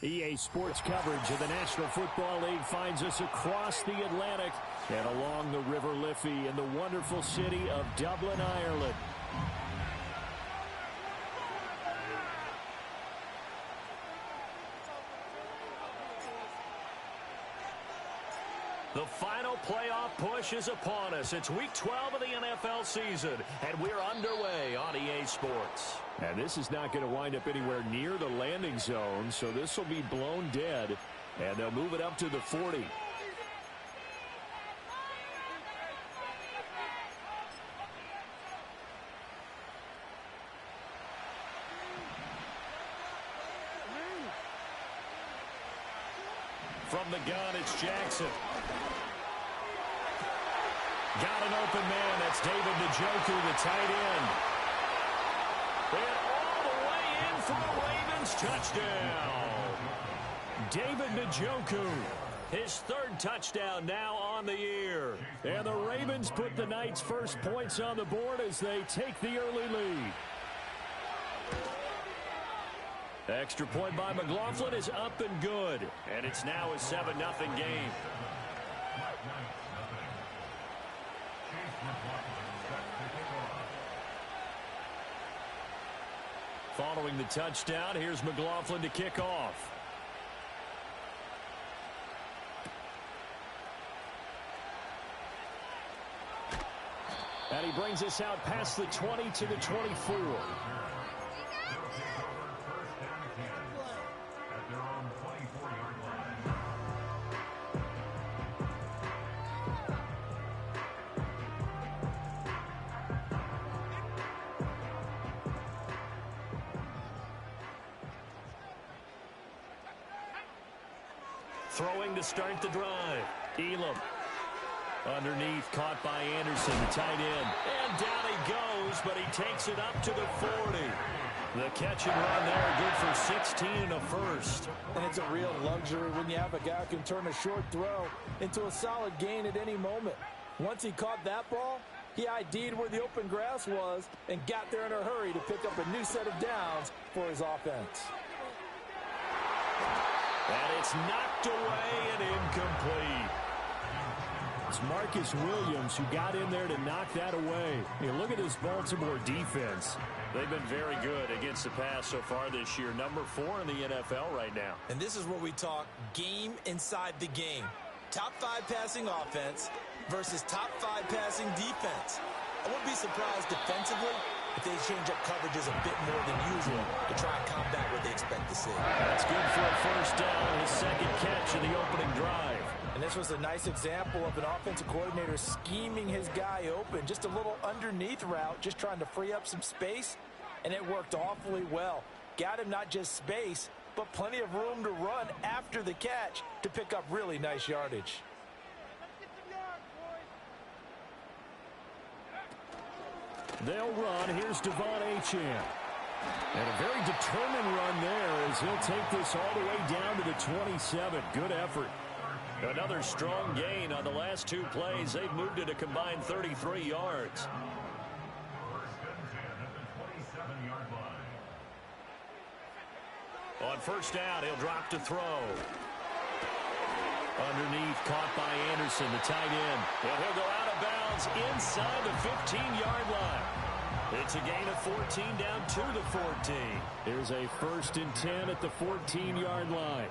EA Sports coverage of the National Football League finds us across the Atlantic and along the River Liffey in the wonderful city of Dublin, Ireland. The final playoff push is upon us. It's Week 12 of the NFL season, and we're underway on EA Sports. And this is not going to wind up anywhere near the landing zone, so this will be blown dead, and they'll move it up to the 40. From the gun, it's Jackson. Got an open man. That's David Njoku, the tight end. And all the way in for the Ravens touchdown. David Njoku, his third touchdown now on the year. And the Ravens put the Knights' first points on the board as they take the early lead. Extra point by McLaughlin is up and good. And it's now a 7-0 game. Following the touchdown, here's McLaughlin to kick off. And he brings us out past the 20 to the 24. Throwing to start the drive. Elam. Underneath, caught by Anderson, the tight end. And down he goes, but he takes it up to the 40. The catch and run there, good for 16 and a first. And it's a real luxury when you have a guy who can turn a short throw into a solid gain at any moment. Once he caught that ball, he ID'd where the open grass was and got there in a hurry to pick up a new set of downs for his offense. And it's knocked away and incomplete. It's Marcus Williams who got in there to knock that away. Hey, look at this Baltimore defense. They've been very good against the pass so far this year. Number 4 in the NFL right now. And this is where we talk game inside the game. Top 5 passing offense versus top 5 passing defense. I wouldn't be surprised defensively if they change up coverages a bit more than usual to try and combat what they expect to see. That's good for a first down, his second catch in the opening drive. And this was a nice example of an offensive coordinator scheming his guy open. Just a little underneath route, just trying to free up some space, and it worked awfully well. Got him not just space, but plenty of room to run after the catch to pick up really nice yardage. They'll run. Here's Devon Achane. And a very determined run there as he'll take this all the way down to the 27. Good effort. Another strong gain on the last 2 plays. They've moved it a combined 33 yards. On first down, he'll drop to throw. Underneath, caught by Anderson, the tight end. And he'll go out of bounds inside the 15-yard line. It's a gain of 14 down to the 14. Here's a 1st and 10 at the 14-yard line.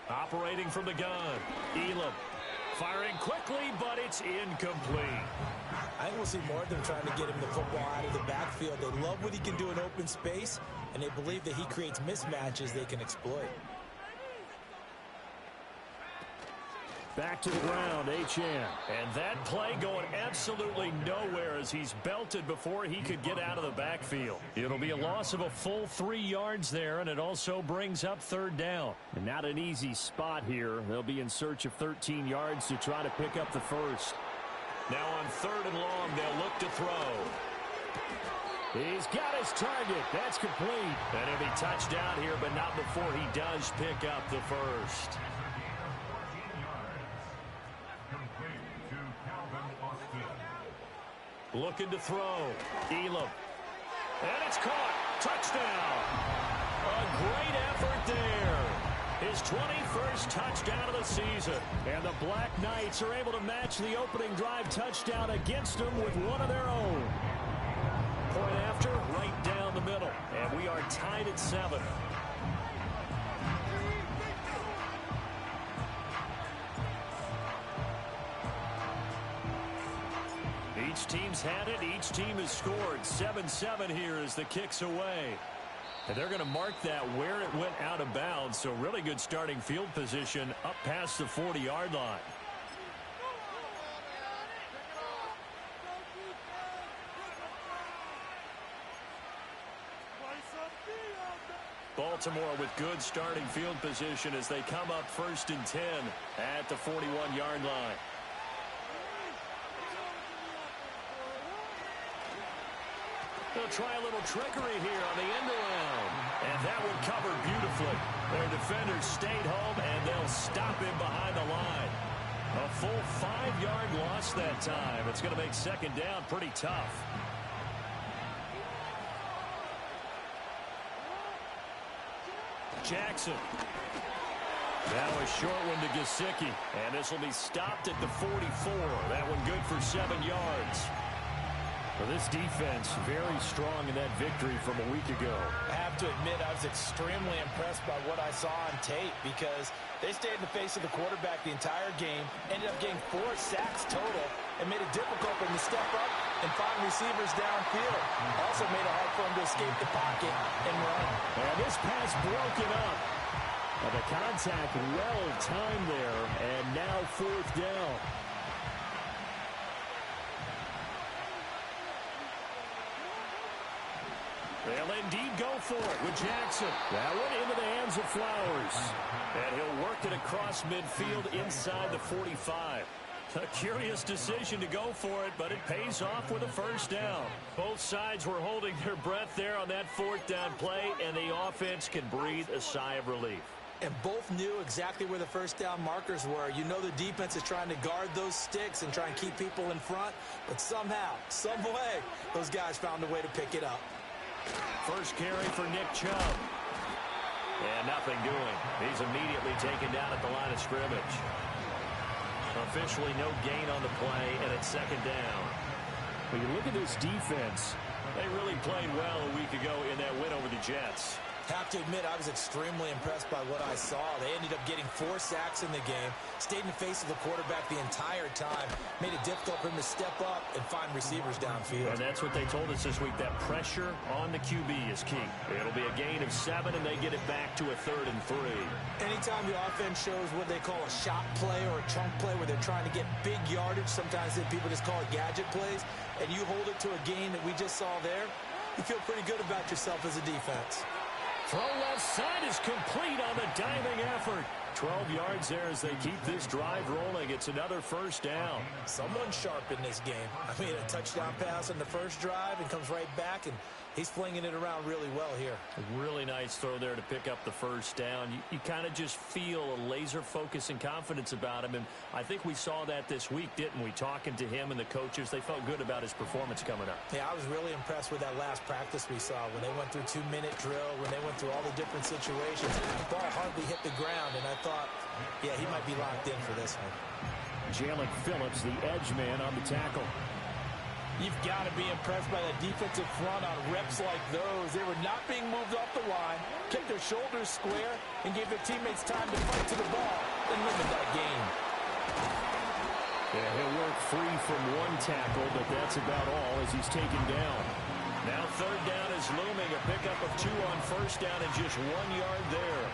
Operating from the gun, Elam. Firing quickly, but it's incomplete. I think we'll see more of them trying to get him the football out of the backfield. They love what he can do in open space, and they believe that he creates mismatches they can exploit. Back to the ground, Achane. And that play going absolutely nowhere as he's belted before he could get out of the backfield. It'll be a loss of a full 3 yards there, and it also brings up 3rd down. And not an easy spot here. They'll be in search of 13 yards to try to pick up the first. Now on 3rd and long, they'll look to throw. He's got his target. That's complete. And he'll be touched down here, but not before he does pick up the first. Looking to throw. Elam. And it's caught. Touchdown. A great effort there. His 21st touchdown of the season. And the Black Knights are able to match the opening drive touchdown against them with one of their own. Point after, right down the middle. And we are tied at 7. Each team's had it. Each team has scored. 7-7 here as the kick's away. And they're going to mark that where it went out of bounds. So really good starting field position up past the 40-yard line. Baltimore with good starting field position as they come up 1st and 10 at the 41-yard line. They'll try a little trickery here on the end around. And that one covered beautifully. Their defenders stayed home, and they'll stop him behind the line. A full 5-yard loss that time. It's going to make second down pretty tough. Jackson. Now a short one to Gesicki. And this will be stopped at the 44. That one good for 7 yards. Well, this defense very strong in that victory from a week ago. I have to admit, I was extremely impressed by what I saw on tape because they stayed in the face of the quarterback the entire game, ended up getting 4 sacks total, and made it difficult for him to step up and find receivers downfield. Also made it hard for him to escape the pocket and run. And this pass broken up. The contact well timed there, and now 4th down. They'll indeed go for it with Jackson. That one into the hands of Flowers. And he'll work it across midfield inside the 45. A curious decision to go for it, but it pays off with a 1st down. Both sides were holding their breath there on that 4th down play, and the offense can breathe a sigh of relief. And both knew exactly where the 1st down markers were. You know the defense is trying to guard those sticks and try and keep people in front, but somehow, some way, those guys found a way to pick it up. First carry for Nick Chubb. And nothing doing. He's immediately taken down at the line of scrimmage. Officially no gain on the play, and it's 2nd down. When you look at this defense, they really played well a week ago in that win over the Jets. Have to admit, I was extremely impressed by what I saw. They ended up getting 4 sacks in the game, stayed in the face of the quarterback the entire time, made it difficult for him to step up and find receivers downfield. And that's what they told us this week, that pressure on the QB is key. It'll be a gain of 7, and they get it back to a 3rd and 3. Anytime the offense shows what they call a shot play or a chunk play where they're trying to get big yardage, sometimes people just call it gadget plays, and you hold it to a gain that we just saw there, you feel pretty good about yourself as a defense. Throw left side is complete on the diving effort. 12 yards there as they keep this drive rolling. It's another 1st down. Someone sharp in this game. I mean, a touchdown pass on the first drive and comes right back, and he's flinging it around really well here. A really nice throw there to pick up the 1st down. You kind of just feel a laser focus and confidence about him, and I think we saw that this week, didn't we? Talking to him and the coaches, they felt good about his performance coming up. Yeah, I was really impressed with that last practice we saw when they went through 2-minute drill, when they went through all the different situations. The ball hardly hit the ground, and I thought, yeah, he might be locked in for this one. Jalen Phillips, the edge man on the tackle. You've got to be impressed by the defensive front on reps like those. They were not being moved off the line, kept their shoulders square, and gave their teammates time to fight to the ball and limit that gain. Yeah, he'll work free from one tackle, but that's about all as he's taken down. Now 3rd down is looming, a pickup of 2 on 1st down and just 1 yard there.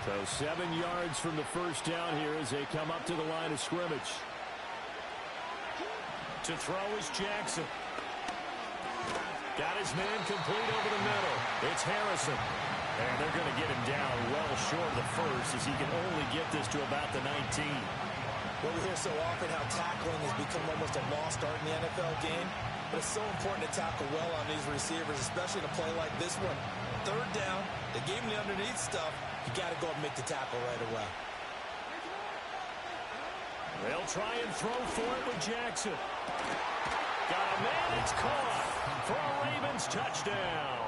So 7 yards from the 1st down here as they come up to the line of scrimmage. To throw is Jackson. Got his man complete over the middle. It's Harrison. And they're going to get him down well short of the 1st as he can only get this to about the 19. Well, we hear so often how tackling has become almost a lost art in the NFL game. But it's so important to tackle well on these receivers, especially in a play like this one. 3rd down, they gave him the underneath stuff. You got to go and make the tackle right away. They'll try and throw for it with Jackson. Got a man, it's caught. for a Ravens touchdown.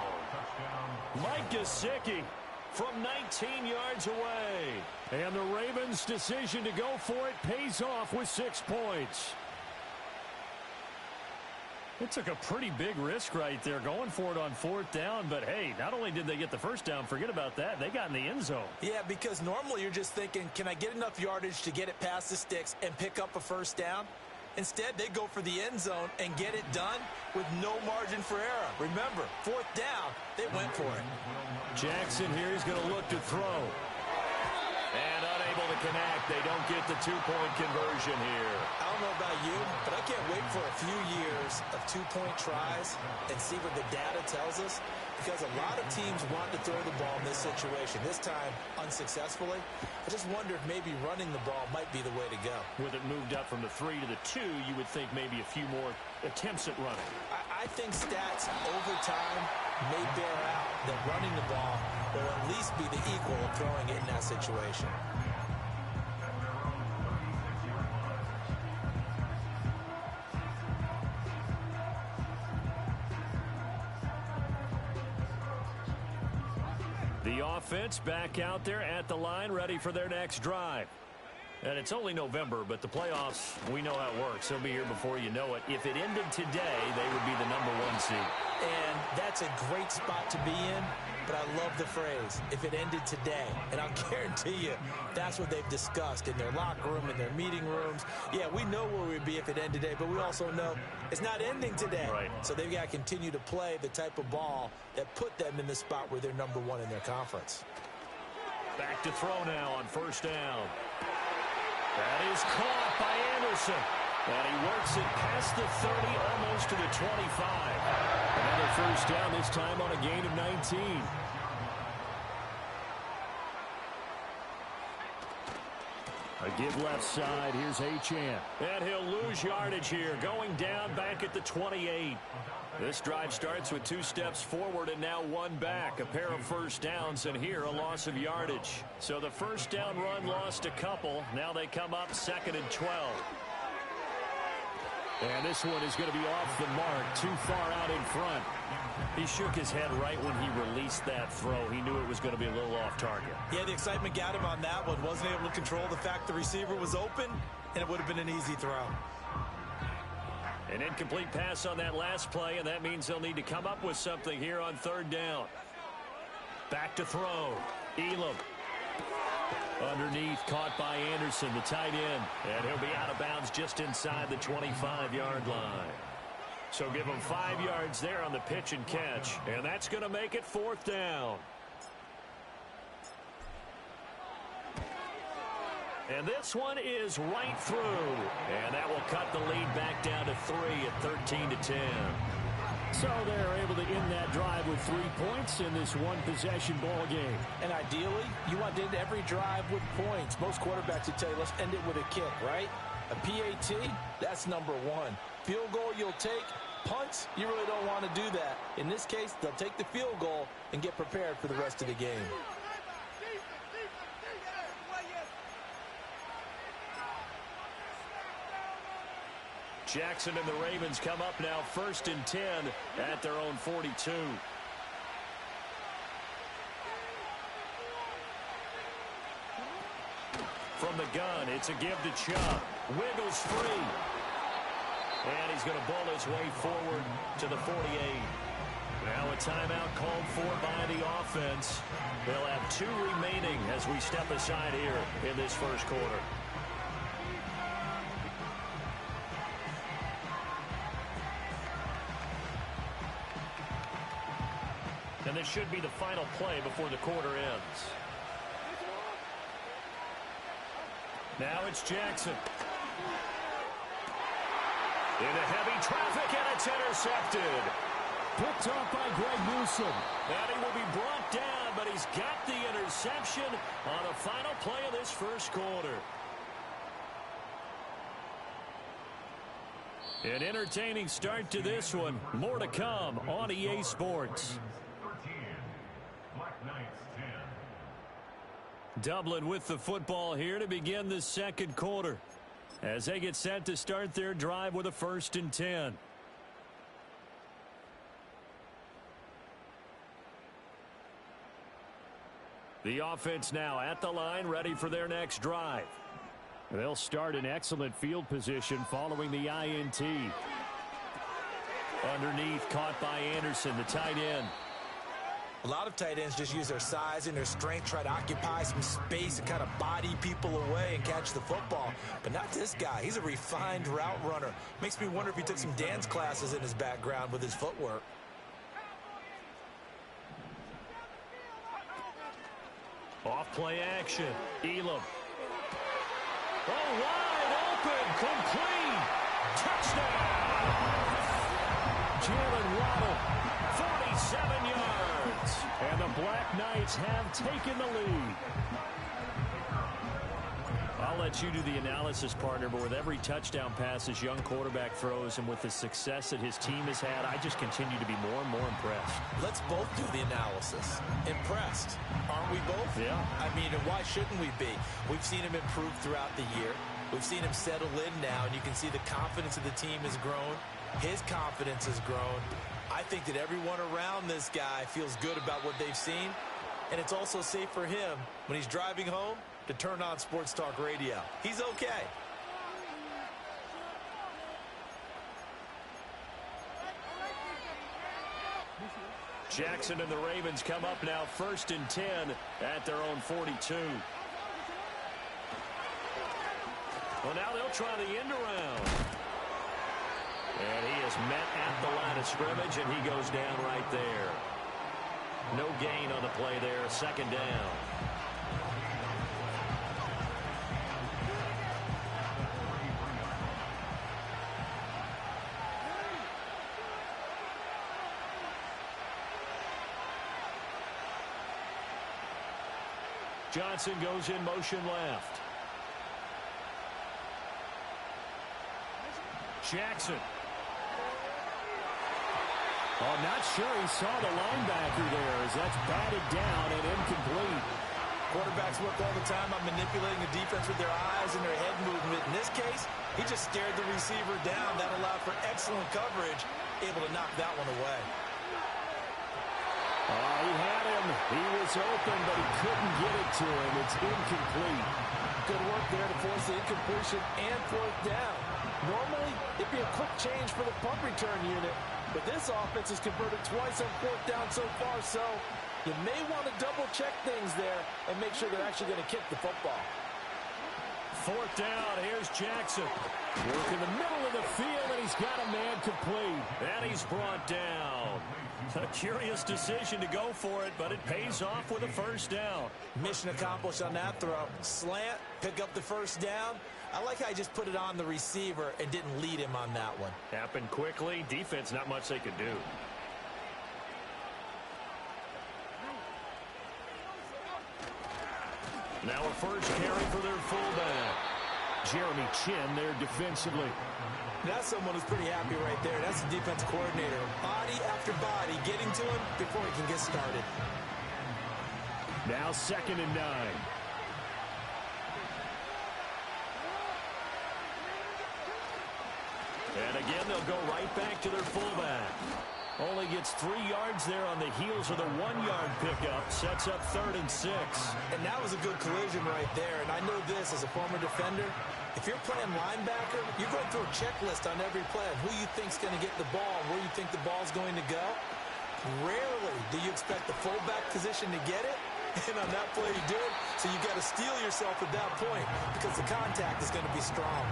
Mike Gesicki from 19 yards away. And the Ravens' decision to go for it pays off with 6 points. It took a pretty big risk right there going for it on 4th down. But, hey, not only did they get the first down, forget about that, they got in the end zone. Yeah, because normally you're just thinking, can I get enough yardage to get it past the sticks and pick up a first down? Instead, they go for the end zone and get it done with no margin for error. Remember, 4th down, they went for it. Jackson here is going to look to throw. And unable to connect. They don't get the 2-point conversion here. I don't know about you, but I can't wait for a few years of 2-point tries and see what the data tells us, because a lot of teams want to throw the ball in this situation, this time unsuccessfully. I just wonder if maybe running the ball might be the way to go. With it moved up from the 3 to the 2, you would think maybe a few more attempts at running. I think stats over time may bear out that running the ball will at least be the equal of throwing it in that situation. The offense back out there at the line, ready for their next drive. And it's only November, but the playoffs, we know how it works. They'll be here before you know it. If it ended today, they would be the #1 seed. And that's a great spot to be in, but I love the phrase, if it ended today. And I'll guarantee you, that's what they've discussed in their locker room, in their meeting rooms. Yeah, we know where we'd be if it ended today, but we also know it's not ending today. Right. So they've got to continue to play the type of ball that put them in the spot where they're #1 in their conference. Back to throw now on 1st down. That is caught by Anderson. And he works it past the 30, almost to the 25. Another 1st down, this time on a gain of 19. A give left side. Here's Achane. And he'll lose yardage here, going down back at the 28. This drive starts with 2 steps forward and now 1 back. A pair of 1st downs, and here a loss of yardage. So the 1st down run lost a couple. Now they come up 2nd and 12. And this one is going to be off the mark, too far out in front. He shook his head right when he released that throw. He knew it was going to be a little off target. Yeah, the excitement got him on that one. Wasn't able to control the fact the receiver was open, and it would have been an easy throw. An incomplete pass on that last play, and that means they'll need to come up with something here on 3rd down. Back to throw. Elam. Underneath, caught by Anderson, the tight end. And he'll be out of bounds just inside the 25-yard line. So give him 5 yards there on the pitch and catch. And that's going to make it 4th down. And this one is right through. And that will cut the lead back down to 3 at 13-10. So they're able to end that drive with 3 points in this one-possession ball game. And ideally, you want to end every drive with points. Most quarterbacks would tell you, let's end it with a kick, right? A PAT, that's #1. Field goal you'll take. Punts, you really don't want to do that. In this case, they'll take the field goal and get prepared for the rest of the game. Jackson and the Ravens come up now 1st and 10 at their own 42. From the gun, it's a give to Chubb. Wiggles free. And he's going to ball his way forward to the 48. Now a timeout called for by the offense. They'll have 2 remaining as we step aside here in this 1st quarter. And this should be the final play before the quarter ends. Now it's Jackson. Into heavy traffic, and it's intercepted. Picked off by Greg Newsom. And he will be brought down, but he's got the interception on the final play of this 1st quarter. An entertaining start to this one. More to come on EA Sports. Dublin with the football here to begin the 2nd quarter as they get set to start their drive with a 1st and 10. The offense now at the line, ready for their next drive. They'll start in excellent field position following the INT. Underneath, caught by Anderson, the tight end. A lot of tight ends just use their size and their strength, try to occupy some space and kind of body people away and catch the football. But not this guy. He's a refined route runner. Makes me wonder if he took some dance classes in his background with his footwork. Off play action. Elam. Oh, wide open. Complete. Touchdown. Jalen Waddle. 47 yards. And the Black Knights have taken the lead. I'll let you do the analysis, partner, but with every touchdown pass this young quarterback throws and with the success that his team has had, I just continue to be more and more impressed. Let's both do the analysis. Impressed. Aren't we both? Yeah. I mean, and why shouldn't we be? We've seen him improve throughout the year. We've seen him settle in now, and you can see the confidence of the team has grown. His confidence has grown. I think that everyone around this guy feels good about what they've seen, and it's also safe for him when he's driving home to turn on Sports Talk Radio. He's okay. Jackson and the Ravens come up now 1st and 10 at their own 42. Well, now they'll try the end around. And he is met at the line of scrimmage, and he goes down right there. No gain on the play there, 2nd down. Johnson goes in motion left. Jackson. Oh, not sure he saw the linebacker there as that's batted down and incomplete. Quarterbacks work all the time on manipulating the defense with their eyes and their head movement. In this case, he just stared the receiver down. That allowed for excellent coverage, able to knock that one away. Oh, he had him. He was open, but he couldn't get it to him. It's incomplete. Good work there to force the incompletion and 4th down. Normally, it'd be a quick change for the punt return unit, but this offense has converted twice on 4th down so far, so you may want to double-check things there and make sure they're actually going to kick the football. 4th down, here's Jackson. Work in the middle of the field, and he's got a man complete. And he's brought down. A curious decision to go for it, but it pays off with a 1st down. Mission accomplished on that throw. Slant, pick up the 1st down. I like how he just put it on the receiver and didn't lead him on that one. Happened quickly. Defense, not much they could do. Now a 1st carry for their fullback. Jeremy Chin there defensively. That's someone who's pretty happy right there. That's the defense coordinator. Body after body getting to him before he can get started. Now 2nd and 9. And again, they'll go right back to their fullback. Only gets 3 yards there on the heels of the 1-yard pickup. Sets up 3rd and 6. And that was a good collision right there. And I know this as a former defender. If you're playing linebacker, you're going through a checklist on every play of who you think's going to get the ball and where you think the ball's going to go. Rarely do you expect the fullback position to get it. And on that play, you do it. So you got to steel yourself at that point because the contact is going to be strong.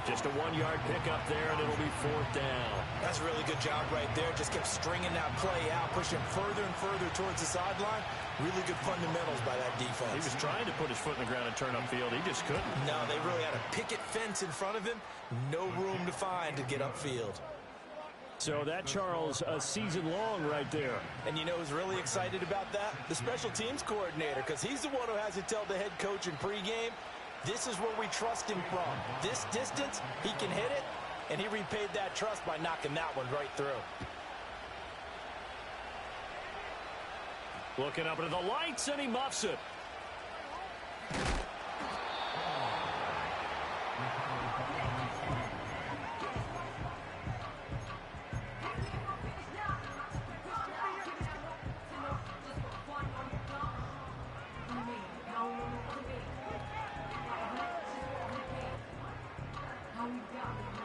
Just a 1-yard pickup there, and it'll be 4th down. That's a really good job right there. Just kept stringing that play out, pushing further and further towards the sideline. Really good fundamentals by that defense. He was trying to put his foot in the ground and turn upfield. He just couldn't. No, they really had a picket fence in front of him. No room to find to get upfield. So that, Charles, a season long right there. And you know who's really excited about that? The special teams coordinator, because he's the one who has to tell the head coach in pregame, this is where we trust him from. This distance, he can hit it, and he repaid that trust by knocking that one right through. Looking up into the lights, and he muffs it.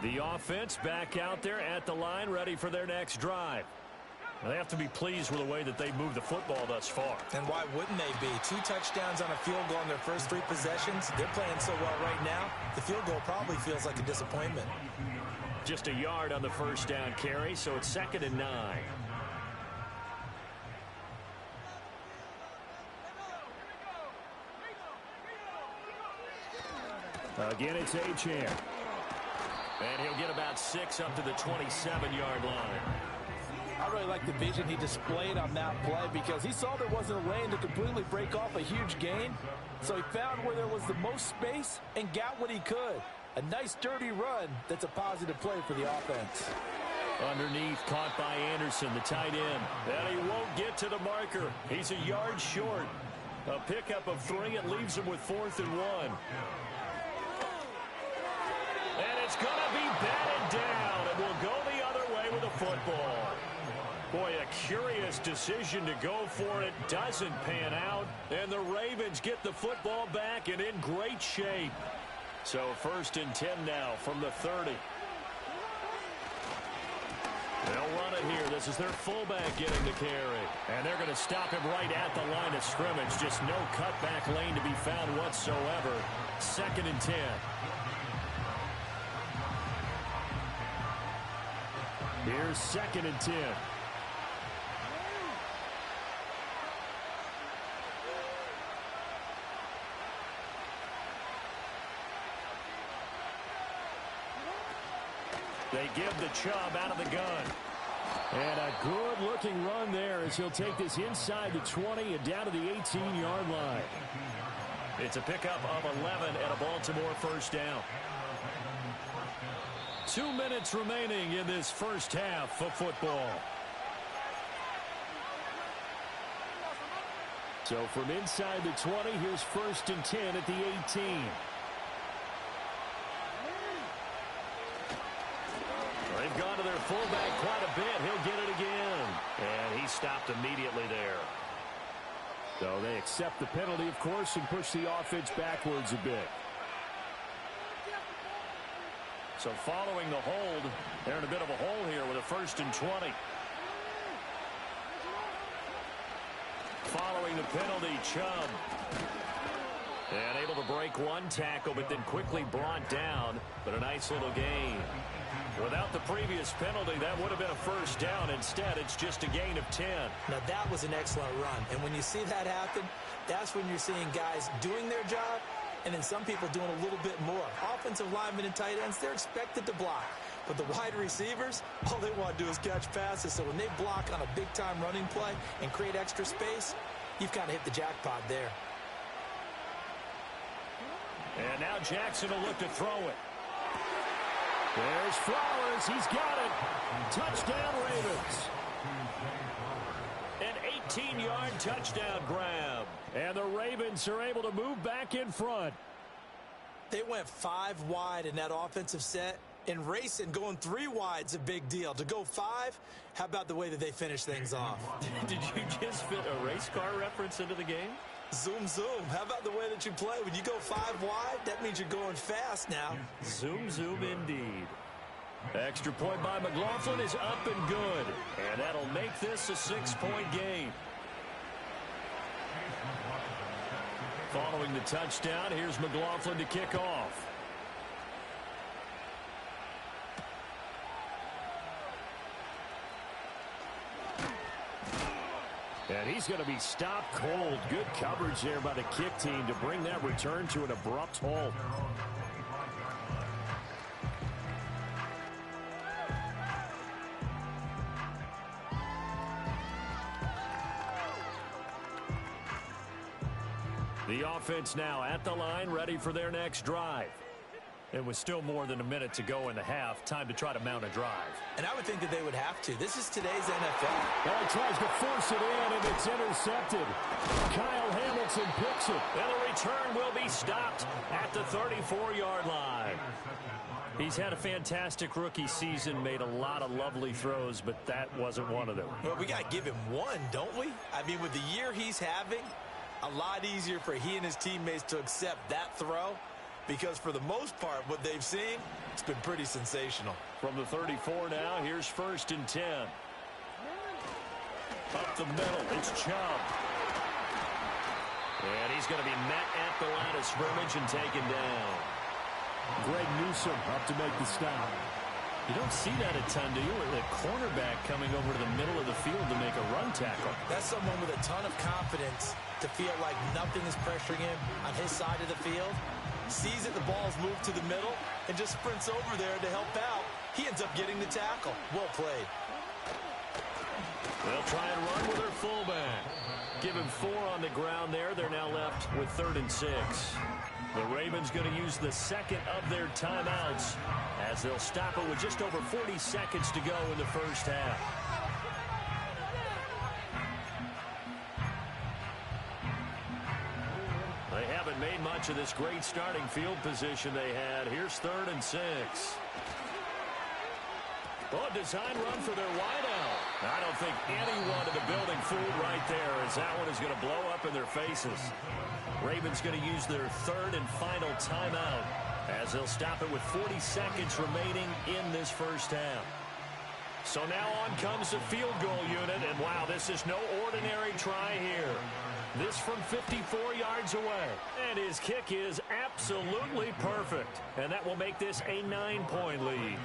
The offense back out there at the line, ready for their next drive. They have to be pleased with the way that they moved the football thus far. And why wouldn't they be? 2 touchdowns on a field goal in their first 3 possessions. They're playing so well right now, the field goal probably feels like a disappointment. Just a yard on the first down carry, so it's 2nd and 9. Again, it's Achane. And he'll get about 6 up to the 27-yard line. I really like the vision he displayed on that play because he saw there wasn't a lane to completely break off a huge gain. So he found where there was the most space and got what he could. A nice, dirty run that's a positive play for the offense. Underneath, caught by Anderson, the tight end. And he won't get to the marker. He's a yard short. A pickup of 3. It leaves him with 4th and 1. And it's going to be batted down. And will go the other way with the football. Boy, a curious decision to go for it. Doesn't pan out. And the Ravens get the football back and in great shape. So 1st and 10 now from the 30. They'll run it here. This is their fullback getting the carry. And they're going to stop him right at the line of scrimmage. Just no cutback lane to be found whatsoever. 2nd and 10. Here's 2nd and 10. They give the Chubb out of the gun. And a good-looking run there as he'll take this inside the 20 and down to the 18-yard line. It's a pickup of 11 and a Baltimore first down. 2 minutes remaining in this first half of football. So from inside the 20, here's 1st and 10 at the 18. They've gone to their fullback quite a bit. He'll get it again. And he stopped immediately there. So they accept the penalty, of course, and push the offense backwards a bit. So following the hold, they're in a bit of a hole here with a 1st and 20. Following the penalty, Chubb. And able to break 1 tackle, but then quickly brought down. But a nice little gain. Without the previous penalty, that would have been a first down. Instead, it's just a gain of 10. Now, that was an excellent run. And when you see that happen, that's when you're seeing guys doing their job and then some people doing a little bit more. Offensive linemen and tight ends, they're expected to block. But the wide receivers, all they want to do is catch passes. So when they block on a big-time running play and create extra space, you've kind of hit the jackpot there. And now Jackson will look to throw it. There's Flowers. He's got it. Touchdown, Ravens. An 18-yard touchdown grab. And the Ravens are able to move back in front. They went 5 wide in that offensive set. And racing, going 3 wide's a big deal. To go 5, how about the way that they finish things off? Did you just fit a race car reference into the game? Zoom, zoom. How about the way that you play? When you go 5 wide, that means you're going fast now. Zoom, zoom indeed. Extra point by McLaughlin is up and good. And that'll make this a 6-point game. Following the touchdown, here's McLaughlin to kick off. And he's going to be stopped cold. Good coverage there by the kick team to bring that return to an abrupt halt. The offense now at the line, ready for their next drive. It was still more than a minute to go in the half. Time to try to mount a drive. And I would think that they would have to. This is today's NFL. Well, he tries to force it in, and it's intercepted. Kyle Hamilton picks it. And the return will be stopped at the 34-yard line. He's had a fantastic rookie season, made a lot of lovely throws, but that wasn't one of them. Well, we got to give him one, don't we? I mean, with the year he's having, a lot easier for he and his teammates to accept that throw because for the most part, what they've seen, it's been pretty sensational. From the 34 now, here's 1st and 10. Up the middle, it's Chubb. And he's going to be met at the line of scrimmage and taken down. Greg Newsome up to make the stop. You don't see that a ton, do you? The cornerback coming over to the middle of the field to make a run tackle. That's someone with a ton of confidence to feel like nothing is pressuring him on his side of the field. Sees that the ball's moved to the middle and just sprints over there to help out. He ends up getting the tackle. Well played. They'll try and run with their fullback. Give him 4 on the ground there. They're now left with 3rd and 6. The Ravens going to use the second of their timeouts as they'll stop it with just over 40 seconds to go in the first half. They haven't made much of this great starting field position they had. Here's 3rd and 6. Oh, design run for their wideout. I don't think anyone in the building fooled right there, as that one is going to blow up in their faces. Ravens going to use their 3rd and final timeout as they'll stop it with 40 seconds remaining in this first half. So now on comes the field goal unit, and wow, this is no ordinary try here. This from 54 yards away. And his kick is absolutely perfect. And that will make this a 9-point lead.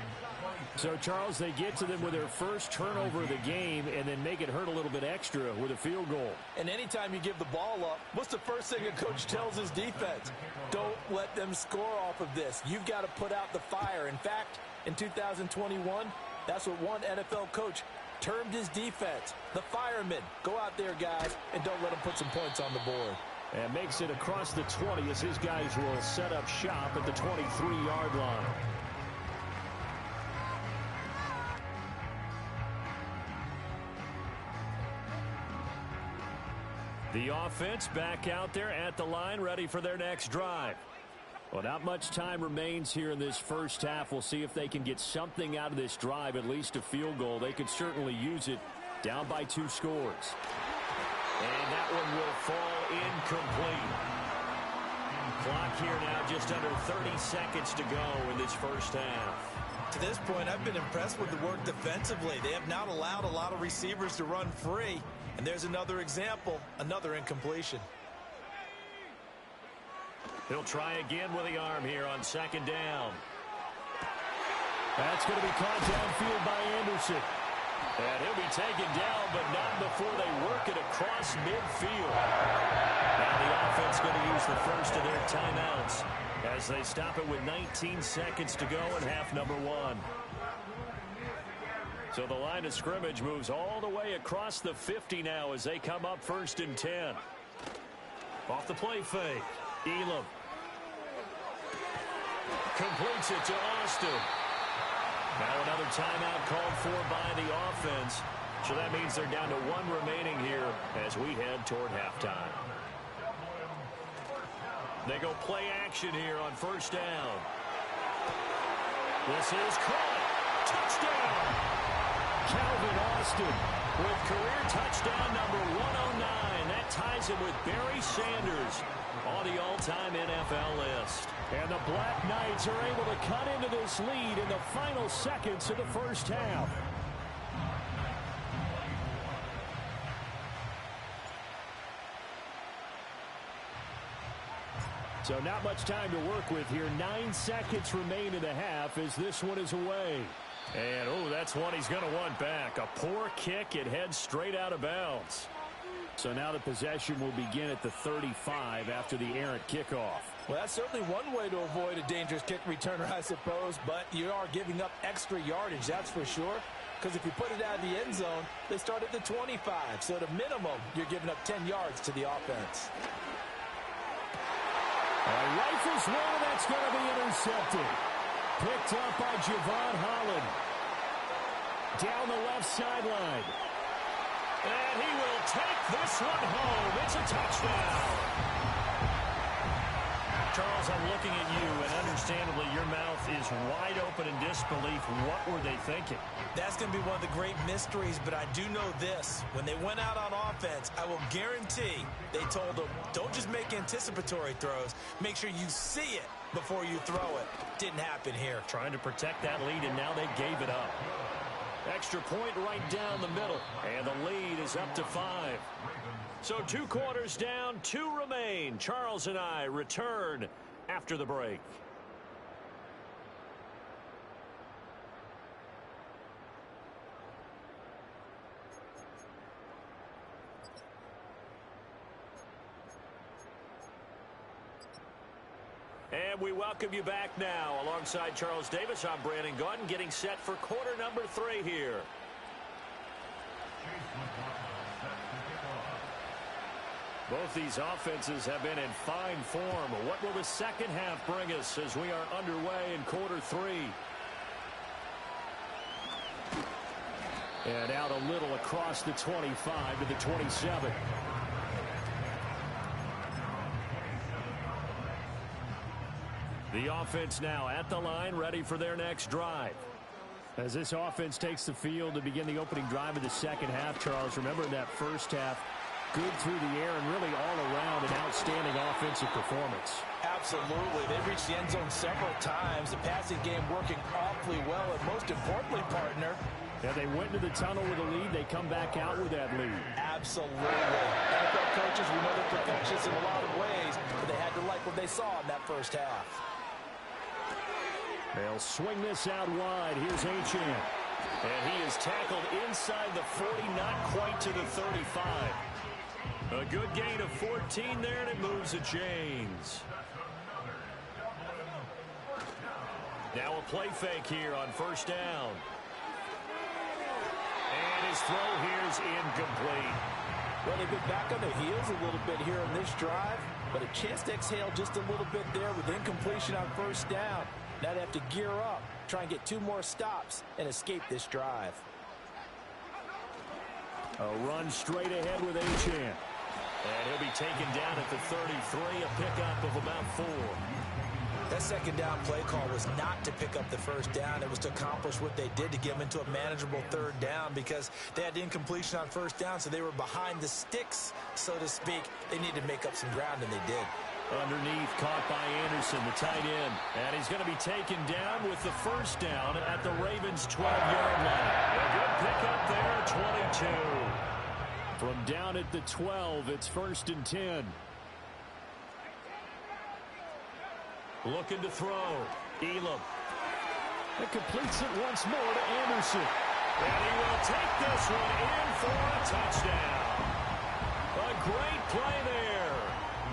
So, Charles, they get to them with their first turnover of the game and then make it hurt a little bit extra with a field goal. And anytime you give the ball up, what's the first thing a coach tells his defense? Don't let them score off of this. You've got to put out the fire. In fact, in 2021, that's what one NFL coach termed his defense, the firemen. Go out there, guys, and don't let them put some points on the board. And makes it across the 20 as his guys will set up shop at the 23-yard line. The offense back out there at the line, ready for their next drive. Well, not much time remains here in this first half. We'll see if they can get something out of this drive, at least a field goal. They could certainly use it, down by 2 scores. And that one will fall incomplete. Clock here now just under 30 seconds to go in this first half. To this point, I've been impressed with the work defensively. They have not allowed a lot of receivers to run free. And there's another example, another incompletion. He'll try again with the arm here on 2nd down. That's going to be caught downfield by Anderson. And he'll be taken down, but not before they work it across midfield. Now the offense going to use the first of their timeouts as they stop it with 19 seconds to go in half number 1. So the line of scrimmage moves all the way across the 50 now as they come up 1st and 10. Off the play fake. Elam completes it to Austin. Now another timeout called for by the offense. So that means they're down to 1 remaining here as we head toward halftime. They go play action here on 1st down. This is caught. Touchdown! Calvin Austin with career touchdown number 109. That ties him with Barry Sanders on the all-time NFL list. And the Black Knights are able to cut into this lead in the final seconds of the first half. So not much time to work with here. 9 seconds remain in the half as this one is away. And, oh, that's one he's going to want back. A poor kick. It heads straight out of bounds. So now the possession will begin at the 35 after the errant kickoff. Well, that's certainly one way to avoid a dangerous kick returner, I suppose, but you are giving up extra yardage, that's for sure. Because if you put it out of the end zone, they start at the 25. So at a minimum, you're giving up 10 yards to the offense. Rifles one, that's going to be intercepted. Picked up by Javon Holland. Down the left sideline. And he will take this one home. It's a touchdown. Charles, I'm looking at you, and understandably, your mouth is wide open in disbelief. What were they thinking? That's going to be one of the great mysteries, but I do know this. When they went out on offense, I will guarantee they told them, don't just make anticipatory throws. Make sure you see it before you throw it. Didn't happen here. Trying to protect that lead, and now they gave it up. Extra point right down the middle, and the lead is up to 5. So 2 quarters down, 2 remain. Charles and I return after the break. And we welcome you back now. Alongside Charles Davis, I'm Brandon Gaudin, getting set for quarter number 3 here. Both these offenses have been in fine form. What will the second half bring us as we are underway in quarter 3? And out a little across the 25 to the 27. The offense now at the line, ready for their next drive. As this offense takes the field to begin the opening drive of the second half, Charles, remember in that first half, good through the air and really all around an outstanding offensive performance. Absolutely. They reached the end zone several times. The passing game working awfully well, and most importantly, partner, yeah, they went to the tunnel with a lead. They come back out with that lead. Absolutely. NFL coaches, we know they're perfectionists in a lot of ways, but they had to like what they saw in that first half. They'll swing this out wide. Here's Achane. And he is tackled inside the 40, not quite to the 35. A good gain of 14 there, and it moves the chains. Now a play fake here on first down. And his throw here is incomplete. Well, they've been back on their heels a little bit here on this drive, but a chance to exhale just a little bit there with incompletion on first down. Now they have to gear up, try and get 2 more stops, and escape this drive. A run straight ahead with Achane. And he'll be taken down at the 33, a pickup of about 4. That second down play call was not to pick up the first down. It was to accomplish what they did, to get them into a manageable third down, because they had incompletion on first down, so they were behind the sticks, so to speak. They needed to make up some ground, and they did. Underneath, caught by Anderson, the tight end. And he's going to be taken down with the first down at the Ravens' 12-yard line. A good pickup there, 22. From down at the 12, it's 1st and 10. Looking to throw. Elam. And completes it once more to Anderson. And he will take this one in for a touchdown. A great play there.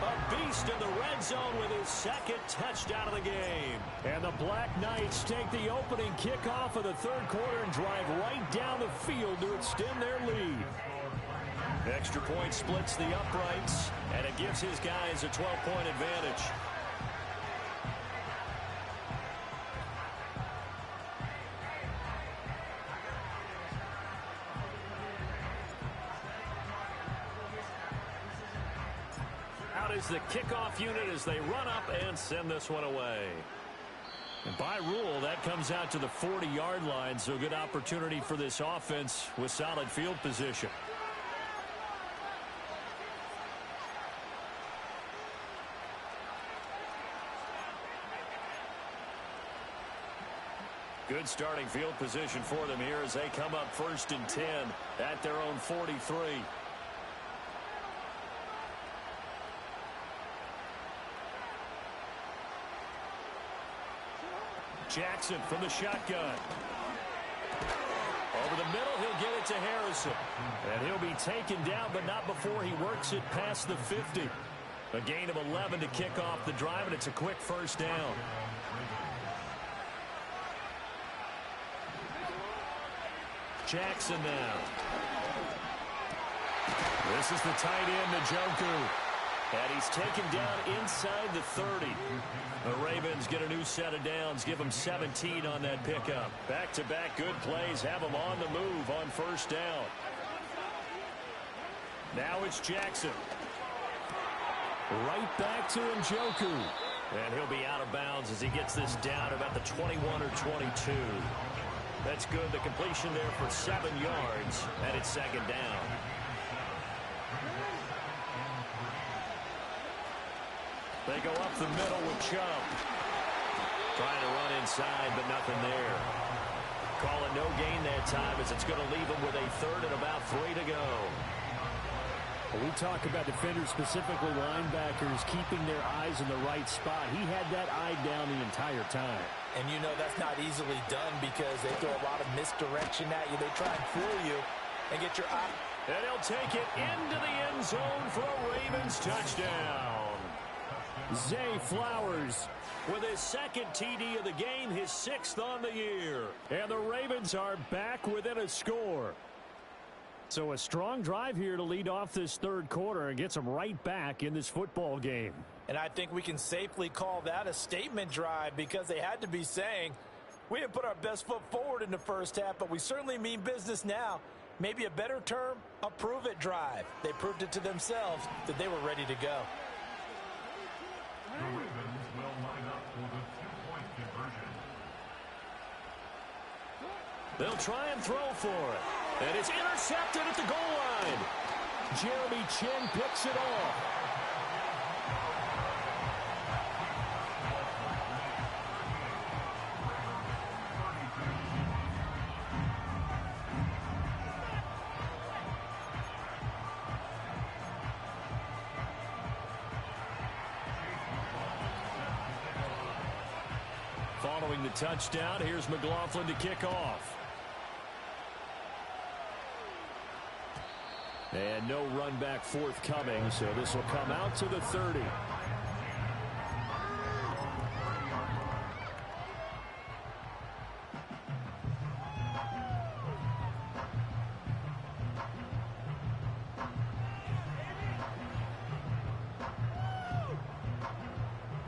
A beast in the red zone with his 2nd touchdown of the game. And the Black Knights take the opening kickoff of the 3rd quarter and drive right down the field to extend their lead. Extra point splits the uprights, and it gives his guys a 12-point advantage. Out is the kickoff unit as they run up and send this one away. And by rule, that comes out to the 40-yard line, so a good opportunity for this offense with solid field position. Good starting field position for them here as they come up 1st and 10 at their own 43. Jackson from the shotgun. Over the middle, he'll get it to Harrison. And he'll be taken down, but not before he works it past the 50. A gain of 11 to kick off the drive, and it's a quick first down. Jackson now. This is the tight end, Njoku. And he's taken down inside the 30. The Ravens get a new set of downs, give them 17 on that pickup. Back-to-back good plays have them on the move on first down. Now it's Jackson. Right back to Njoku. And he'll be out of bounds as he gets this down about the 21 or 22. That's good. The completion there for 7 yards, and it's 2nd down. They go up the middle with Chubb. Trying to run inside, but nothing there. Call it no gain that time as it's going to leave them with a third and about 3 to go. When we talk about defenders, specifically linebackers, keeping their eyes in the right spot. He had that eye down the entire time. And you know that's not easily done because they throw a lot of misdirection at you. They try and fool you and get your eye. And he'll take it into the end zone for a Ravens touchdown. Zay Flowers with his second TD of the game, his 6th on the year. And the Ravens are back within a score. So a strong drive here to lead off this third quarter and gets them right back in this football game. And I think we can safely call that a statement drive because they had to be saying, we didn't put our best foot forward in the first half, but we certainly mean business now. Maybe a better term, a prove-it drive. They proved it to themselves that they were ready to go. The Ravens will line up for the 2-point conversion. They'll try and throw for it. And it's intercepted at the goal line. Jeremy Chin picks it off. Following the touchdown, here's McLaughlin to kick off. And no run back forthcoming, so this will come out to the 30.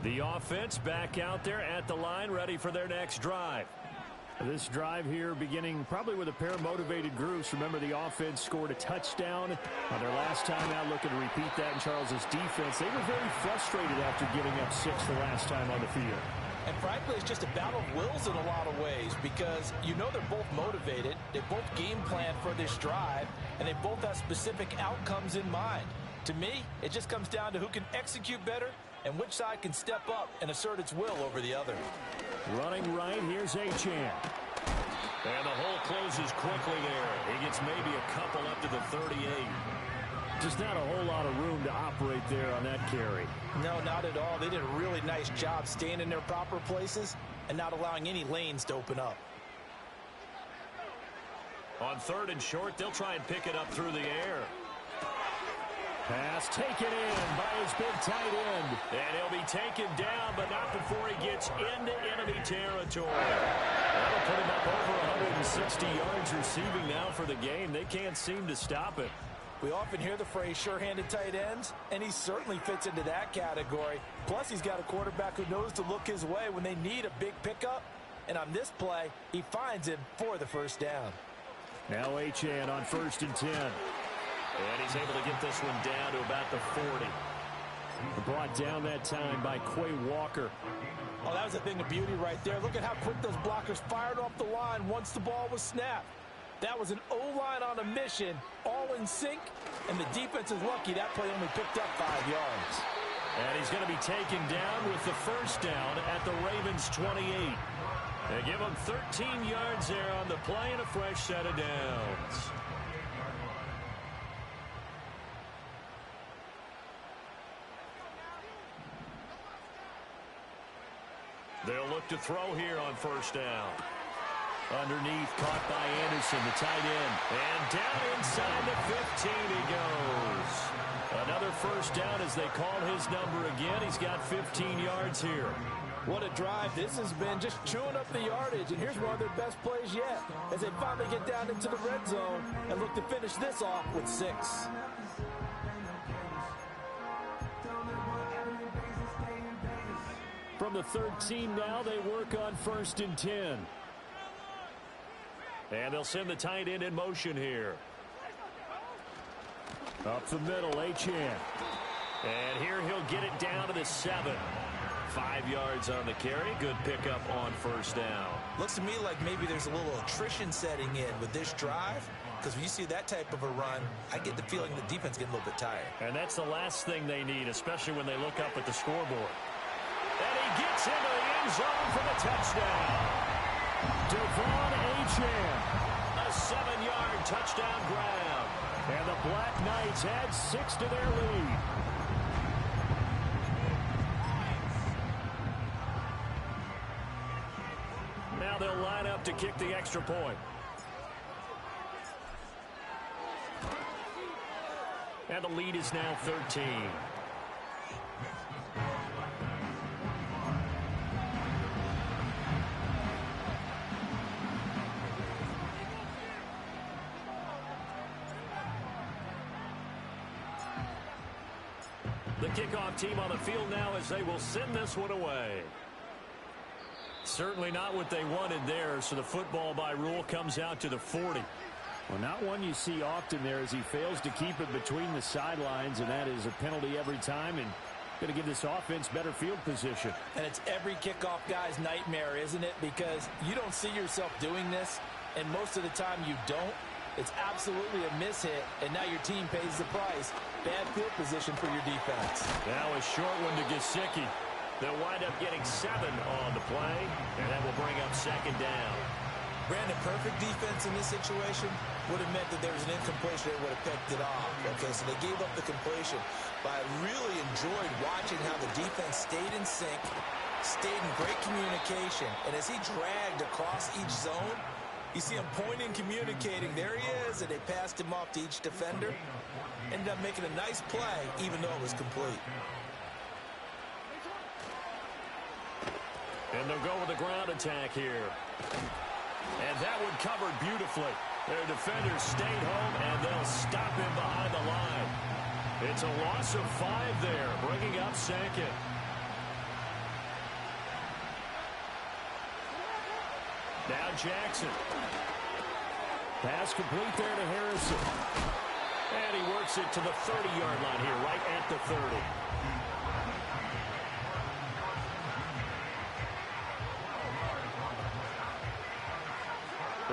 The offense back out there at the line, ready for their next drive. This drive here beginning probably with a pair of motivated groups. Remember, the offense scored a touchdown on their last time out, looking to repeat that in Charles's defense. They were very frustrated after giving up 6 the last time on the field. And frankly, it's just a battle of wills in a lot of ways because you know they're both motivated. They both game plan for this drive, and they both have specific outcomes in mind. To me, it just comes down to who can execute better and which side can step up and assert its will over the other. Running right, here's Achane. And the hole closes quickly there. He gets maybe a couple up to the 38. Just not a whole lot of room to operate there on that carry. No, not at all. They did a really nice job staying in their proper places and not allowing any lanes to open up. On 3rd and short, they'll try and pick it up through the air. Pass taken in by his big tight end. And he'll be taken down, but not before he gets into enemy territory. That'll put him up over 160 yards receiving now for the game. They can't seem to stop it. We often hear the phrase sure-handed tight ends, and he certainly fits into that category. Plus, he's got a quarterback who knows to look his way when they need a big pickup. And on this play, he finds him for the first down. Now Achane on 1st and 10. And he's able to get this one down to about the 40. Brought down that time by Quay Walker. Oh, that was a thing of beauty right there. Look at how quick those blockers fired off the line once the ball was snapped. That was an O-line on a mission, all in sync, and the defense is lucky that play only picked up 5 yards. And he's going to be taken down with the first down at the Ravens' 28. They give him 13 yards there on the play and a fresh set of downs. They'll look to throw here on 1st down. Underneath, caught by Anderson, the tight end. And down inside the 15 he goes. Another first down as they call his number again. He's got 15 yards here. What a drive this has been, just chewing up the yardage. And here's one of their best plays yet as they finally get down into the red zone and look to finish this off with 6. From the 13 now, they work on 1st and 10. And they'll send the tight end in motion here. Up the middle, Achane. And here he'll get it down to the 7. 5 yards on the carry. Good pickup on first down. Looks to me like maybe there's a little attrition setting in with this drive, because when you see that type of a run, I get the feeling the defense getting a little bit tired. And that's the last thing they need, especially when they look up at the scoreboard. And he gets into the end zone for the touchdown. Devon Achane. A 7-yard touchdown grab. And the Black Knights add 6 to their lead. Now they'll line up to kick the extra point. And the lead is now 13. The kickoff team on the field now as they will send this one away. Certainly not what they wanted there, so the football by rule comes out to the 40. Well, not one you see often there as he fails to keep it between the sidelines, and that is a penalty every time, and going to give this offense better field position. And it's every kickoff guy's nightmare, isn't it? Because you don't see yourself doing this, and most of the time you don't. It's absolutely a mishit, and now your team pays the price. Bad field position for your defense. Now a short one to Gesicki. They'll wind up getting 7 on the play, and that will bring up second down. Brandon, perfect defense in this situation would have meant that there was an incompletion that would have picked it off. Okay, so they gave up the completion. But I really enjoyed watching how the defense stayed in sync, stayed in great communication. And as he dragged across each zone, you see him pointing, communicating. There he is, and they passed him off to each defender. Ended up making a nice play, even though it was complete. And they'll go with a ground attack here. And that one covered beautifully. Their defenders stayed home, and they'll stop him behind the line. It's a loss of 5 there, bringing up second. Now Jackson. Pass complete there to Harrison. And he works it to the 30-yard line here, right at the 30.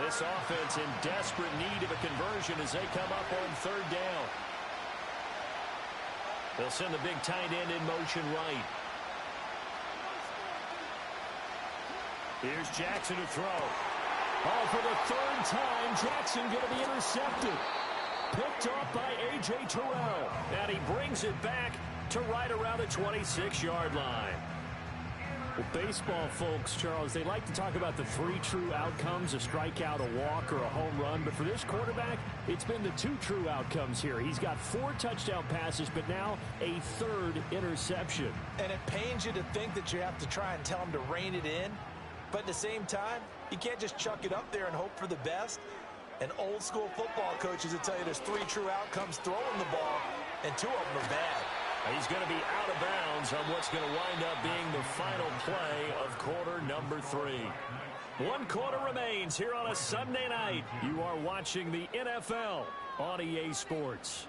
This offense in desperate need of a conversion as they come up on third down. They'll send the big tight end in motion right. Here's Jackson to throw. Oh, for the 3rd time, Jackson going to be intercepted. Picked off by A.J. Terrell. And he brings it back to right around the 26-yard line. Well, baseball folks, Charles, they like to talk about the 3 true outcomes, a strikeout, a walk, or a home run. But for this quarterback, it's been the 2 true outcomes here. He's got 4 touchdown passes, but now a 3rd interception. And it pains you to think that you have to try and tell him to rein it in. But at the same time, you can't just chuck it up there and hope for the best. And old school football coaches will tell you there's 3 true outcomes throwing the ball, and 2 of them are bad. He's going to be out of bounds on what's going to wind up being the final play of quarter number 3. 1 quarter remains here on a Sunday night. You are watching the NFL on EA Sports.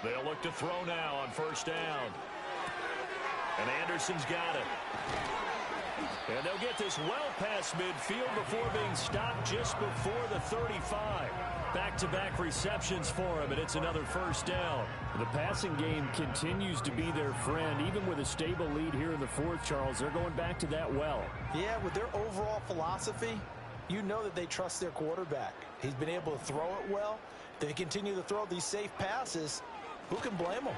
They'll look to throw now on first down. And Anderson's got it. And they'll get this well past midfield before being stopped just before the 35. Back-to-back receptions for him, and it's another first down. The passing game continues to be their friend. Even with a stable lead here in the 4th, Charles, they're going back to that well. Yeah, with their overall philosophy, you know that they trust their quarterback. He's been able to throw it well. If they continue to throw these safe passes, who can blame them?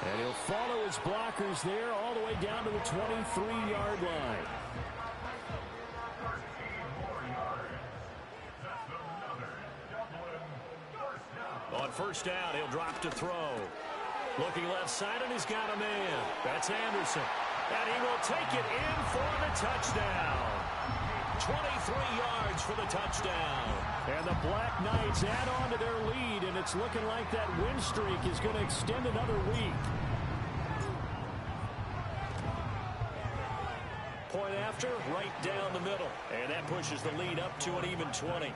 And he'll follow his blockers there all the way down to the 23-yard line. On first down, he'll drop to throw. Looking left side, and he's got a man. That's Anderson. And he will take it in for the touchdown. 23 yards for the touchdown. And the Black Knights add on to their lead, and it's looking like that win streak is going to extend another week. pushes the lead up to an even 20.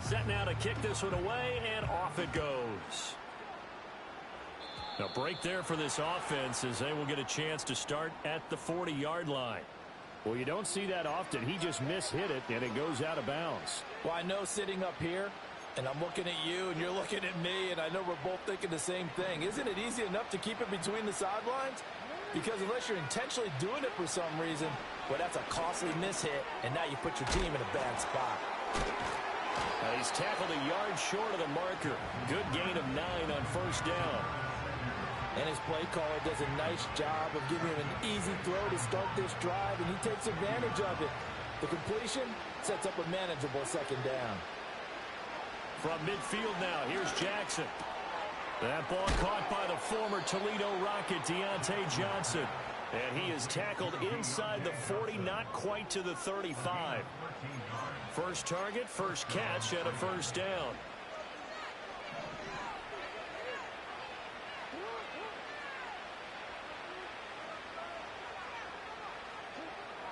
Set now to kick this one away, and off it goes. A break there for this offense as they will get a chance to start at the 40-yard line. Well, you don't see that often. He just mishit it, and it goes out of bounds. Well, I know sitting up here, and I'm looking at you, and you're looking at me, and I know we're both thinking the same thing. Isn't it easy enough to keep it between the sidelines? Because unless you're intentionally doing it for some reason, well, that's a costly mishit, and now you put your team in a bad spot. He's tackled a yard short of the marker. Good gain of 9 on first down. And his play caller does a nice job of giving him an easy throw to start this drive, and he takes advantage of it. The completion sets up a manageable second down. From midfield now, here's Jackson. That ball caught by the former Toledo Rocket, Deontay Johnson. And he is tackled inside the 40, not quite to the 35. First target, first catch, and a first down.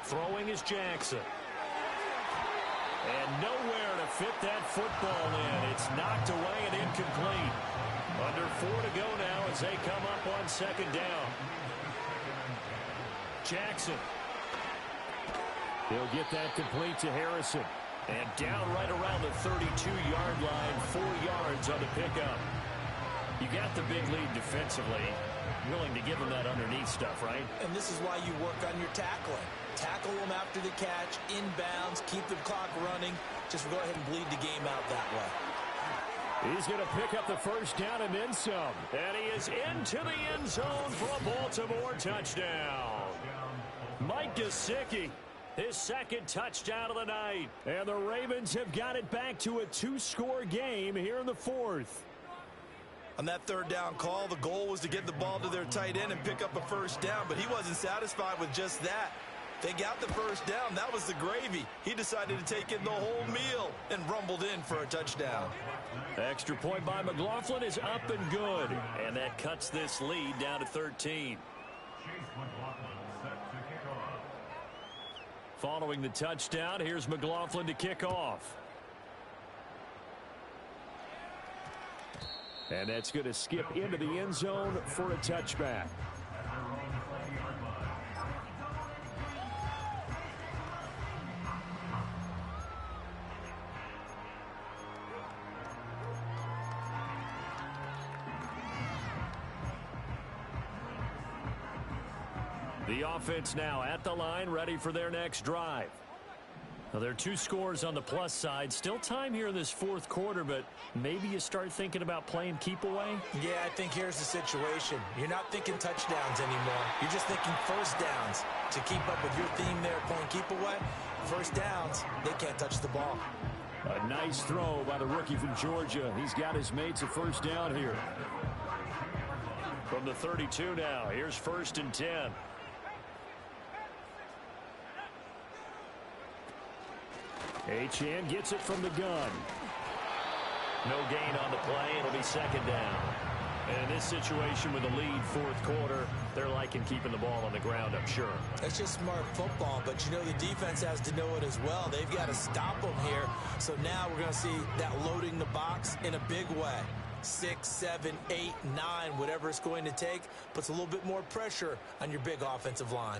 Throwing is Jackson. And nowhere to fit that football in. It's knocked away and incomplete. Under 4 to go now as they come up on second down. Jackson. He'll get that complete to Harrison. And down right around the 32-yard line, 4 yards on the pickup. You got the big lead defensively. Willing to give him that underneath stuff, right? And this is why you work on your tackling. Tackle them after the catch, inbounds, keep the clock running. Just go ahead and bleed the game out that way. He's going to pick up the first down and then some. And he is into the end zone for a Baltimore touchdown. Mike Gesicki, his second touchdown of the night. And the Ravens have got it back to a 2-score game here in the fourth. On that third down call, the goal was to get the ball to their tight end and pick up a first down, but he wasn't satisfied with just that. They got the first down. That was the gravy. He decided to take in the whole meal and rumbled in for a touchdown. Extra point by McLaughlin is up and good. And that cuts this lead down to 13. Following the touchdown, here's McLaughlin to kick off. And that's going to skip into the end zone for a touchback. The offense now at the line, ready for their next drive. Now, there are 2 scores on the plus side. Still time here in this fourth quarter, but maybe you start thinking about playing keep away? Yeah, I think here's the situation. You're not thinking touchdowns anymore. You're just thinking first downs. To keep up with your theme there, playing keep away, first downs, they can't touch the ball. A nice throw by the rookie from Georgia. He's got his mates a first down here. From the 32 now, here's 1st and 10. Achane gets it from the gun. No gain on the play. It'll be second down. And in this situation with a lead fourth quarter, they're liking keeping the ball on the ground, I'm sure. It's just smart football, but you know the defense has to know it as well. They've got to stop them here. So now we're going to see that loading the box in a big way. 6, 7, 8, 9, whatever it's going to take, puts a little bit more pressure on your big offensive line.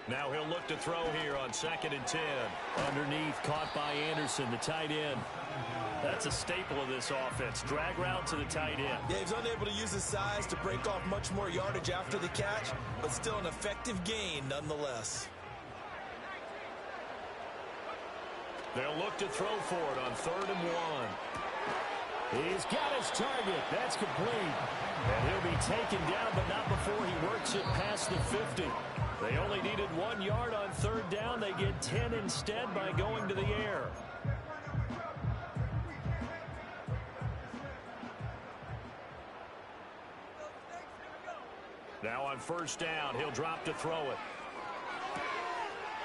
Now he'll look to throw here on 2nd and 10. Underneath, caught by Anderson, the tight end. That's a staple of this offense. Drag route to the tight end. Yeah, he's unable to use his size to break off much more yardage after the catch, but still an effective gain nonetheless. They'll look to throw for it on 3rd and 1. He's got his target. That's complete. And he'll be taken down, but not before he works it past the 50. They only needed 1 yard on 3rd down. They get 10 instead by going to the air. Now on 1st down, he'll drop to throw it.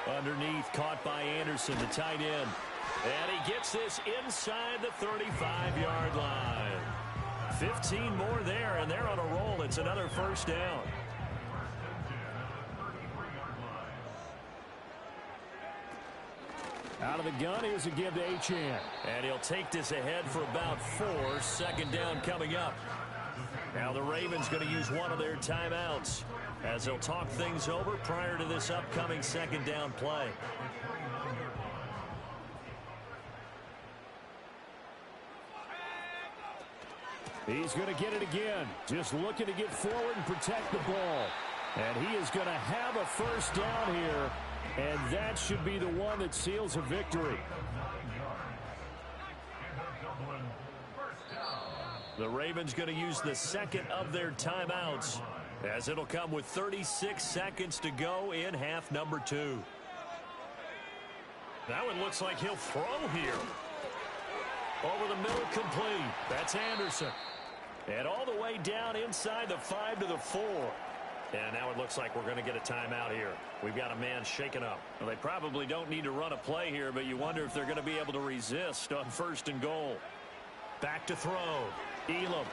Underneath, caught by Anderson, the tight end. And he gets this inside the 35-yard line. 15 more there, and they're on a roll. It's another first down. Out of the gun, here's a give to Achane. And he'll take this ahead for about 4. Second down coming up. Now the Ravens going to use one of their timeouts as they'll talk things over prior to this upcoming second down play. He's going to get it again. Just looking to get forward and protect the ball. And he is going to have a first down here. And that should be the one that seals a victory. The Ravens going to use the second of their timeouts as it'll come with 36 seconds to go in half number 2. That one looks like he'll throw here. Over the middle, complete. That's Anderson. And all the way down inside the 5 to the 4. And now it looks like we're going to get a timeout here. We've got a man shaken up. Well, they probably don't need to run a play here, but you wonder if they're going to be able to resist on first and goal. Back to throw. Elam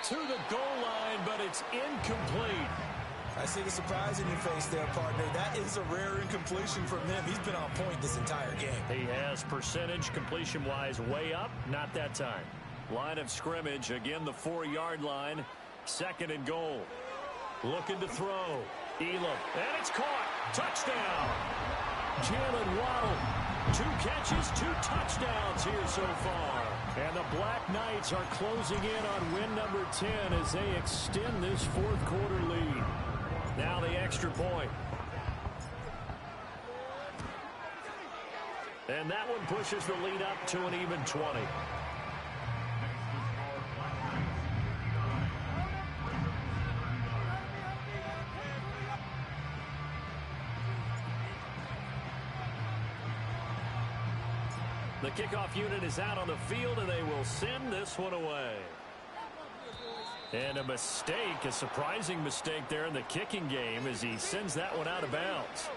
to the goal line, but it's incomplete. I see the surprise in your face there, partner. That is a rare incompletion from him. He's been on point this entire game. He has percentage completion-wise way up. Not that time. Line of scrimmage, again the 4-yard line. Second and goal. Looking to throw. Elam. And it's caught. Touchdown. Jalen Waddle. 2 catches, 2 touchdowns here so far. And the Black Knights are closing in on win number 10 as they extend this fourth quarter lead. Now the extra point. And that one pushes the lead up to an even 20. The kickoff unit is out on the field, and they will send this one away. And a mistake, a surprising mistake there in the kicking game as he sends that one out of bounds.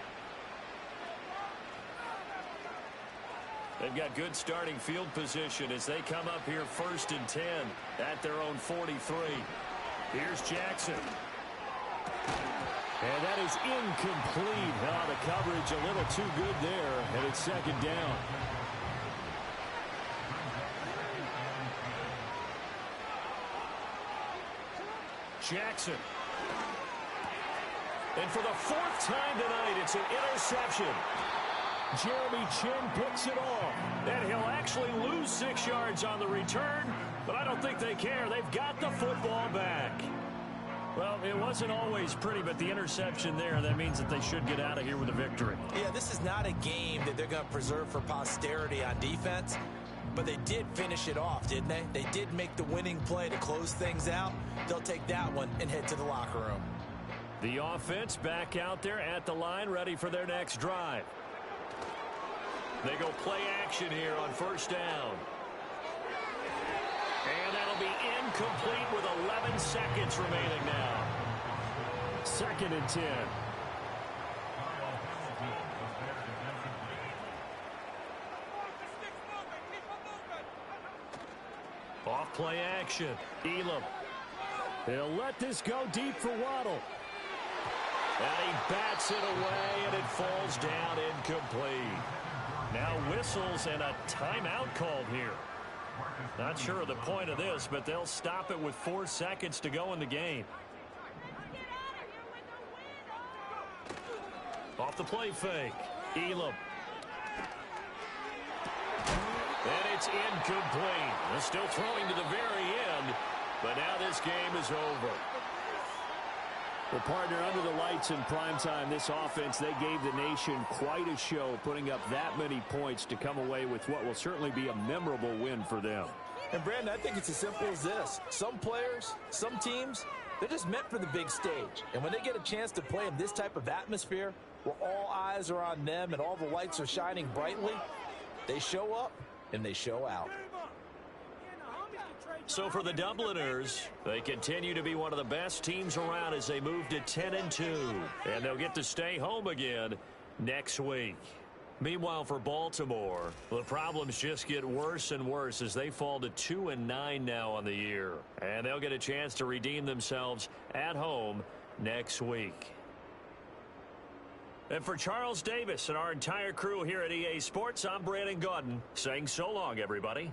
They've got good starting field position as they come up here first and 10 at their own 43. Here's Jackson. And that is incomplete. Oh, the coverage a little too good there, and it's second down. Jackson. And for the 4th time tonight, it's an interception. Jeremy Chinn picks it off. And he'll actually lose 6 yards on the return, but I don't think they care. They've got the football back. Well, it wasn't always pretty, but the interception there, that means that they should get out of here with a victory. Yeah, this is not a game that they're going to preserve for posterity on defense. But they did finish it off, didn't they? They did make the winning play to close things out. They'll take that one and head to the locker room. The offense back out there at the line, ready for their next drive. They go play action here on first down. And that'll be incomplete with 11 seconds remaining now. Second and 10. Off play action. Elam. He'll let this go deep for Waddle. And he bats it away, and it falls down incomplete. Now whistles and a timeout called here. Not sure of the point of this, but they'll stop it with 4 seconds to go in the game. Off the play fake. Elam. And it's incomplete. They're still throwing to the very end, but now this game is over. Well, partner, under the lights in primetime, this offense, they gave the nation quite a show, putting up that many points to come away with what will certainly be a memorable win for them. And, Brandon, I think it's as simple as this. Some players, some teams, they're just meant for the big stage. And when they get a chance to play in this type of atmosphere, where all eyes are on them and all the lights are shining brightly, they show up and they show out. So for the Dubliners, they continue to be one of the best teams around as they move to 10-2. And they'll get to stay home again next week. Meanwhile, for Baltimore, the problems just get worse and worse as they fall to 2-9 now on the year. And they'll get a chance to redeem themselves at home next week. And for Charles Davis and our entire crew here at EA Sports, I'm Brandon Gaudin saying so long, everybody.